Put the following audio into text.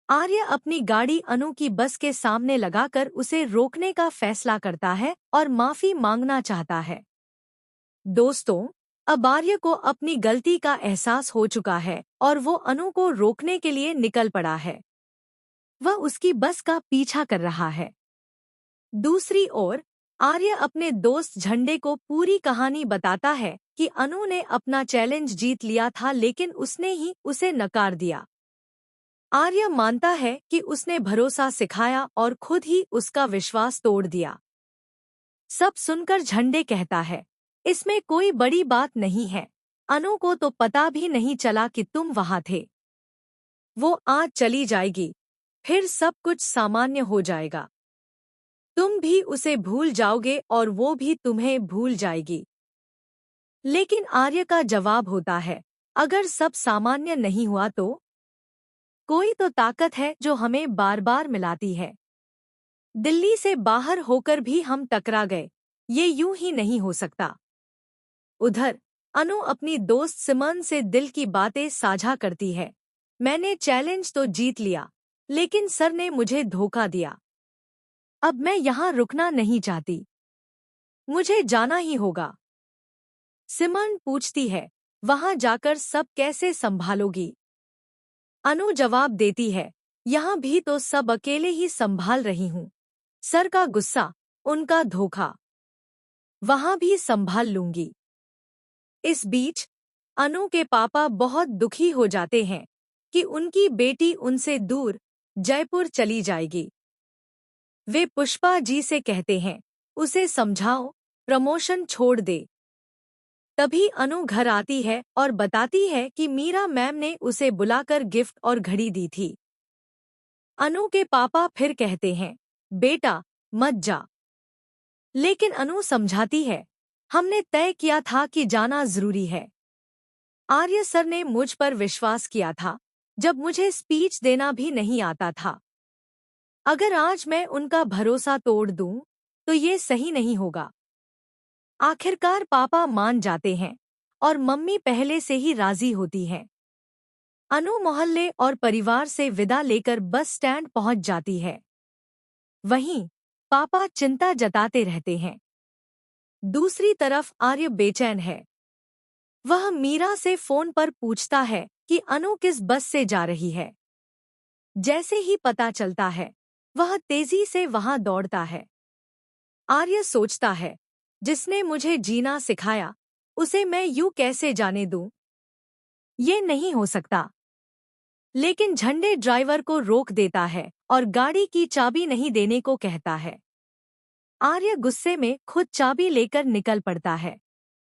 आर्य अपनी गाड़ी अनु की बस के सामने लगाकर उसे रोकने का फैसला करता है और माफी मांगना चाहता है। दोस्तों, अब आर्य को अपनी गलती का एहसास हो चुका है और वो अनु को रोकने के लिए निकल पड़ा है। वह उसकी बस का पीछा कर रहा है। दूसरी ओर आर्य अपने दोस्त झंडे को पूरी कहानी बताता है कि अनु ने अपना चैलेंज जीत लिया था, लेकिन उसने ही उसे नकार दिया। आर्य मानता है कि उसने भरोसा सिखाया और खुद ही उसका विश्वास तोड़ दिया। सब सुनकर झंडे कहता है, इसमें कोई बड़ी बात नहीं है। अनु को तो पता भी नहीं चला कि तुम वहां थे। वो आज चली जाएगी, फिर सब कुछ सामान्य हो जाएगा। तुम भी उसे भूल जाओगे और वो भी तुम्हें भूल जाएगी। लेकिन आर्य का जवाब होता है, अगर सब सामान्य नहीं हुआ तो कोई तो ताकत है जो हमें बार बार मिलाती है। दिल्ली से बाहर होकर भी हम टकरा गए, ये यूं ही नहीं हो सकता। उधर अनु अपनी दोस्त सिमन से दिल की बातें साझा करती है। मैंने चैलेंज तो जीत लिया, लेकिन सर ने मुझे धोखा दिया। अब मैं यहाँ रुकना नहीं चाहती, मुझे जाना ही होगा। सिमन पूछती है, वहां जाकर सब कैसे संभालोगी? अनु जवाब देती है, यहाँ भी तो सब अकेले ही संभाल रही हूँ। सर का गुस्सा, उनका धोखा, वहां भी संभाल लूंगी। इस बीच अनु के पापा बहुत दुखी हो जाते हैं कि उनकी बेटी उनसे दूर जयपुर चली जाएगी। वे पुष्पा जी से कहते हैं, उसे समझाओ, प्रमोशन छोड़ दे। तभी अनु घर आती है और बताती है कि मीरा मैम ने उसे बुलाकर गिफ्ट और घड़ी दी थी। अनु के पापा फिर कहते हैं, बेटा मत जा। लेकिन अनु समझाती है, हमने तय किया था कि जाना जरूरी है। आर्य सर ने मुझ पर विश्वास किया था, जब मुझे स्पीच देना भी नहीं आता था। अगर आज मैं उनका भरोसा तोड़ दूं, तो ये सही नहीं होगा। आखिरकार पापा मान जाते हैं और मम्मी पहले से ही राजी होती हैं। अनु मोहल्ले और परिवार से विदा लेकर बस स्टैंड पहुंच जाती है। वहीं पापा चिंता जताते रहते हैं। दूसरी तरफ आर्य बेचैन है। वह मीरा से फोन पर पूछता है कि अनु किस बस से जा रही है। जैसे ही पता चलता है, वह तेजी से वहां दौड़ता है। आर्य सोचता है, जिसने मुझे जीना सिखाया, उसे मैं यूं कैसे जाने दूं? ये नहीं हो सकता। लेकिन झंडे ड्राइवर को रोक देता है और गाड़ी की चाबी नहीं देने को कहता है। आर्य गुस्से में खुद चाबी लेकर निकल पड़ता है।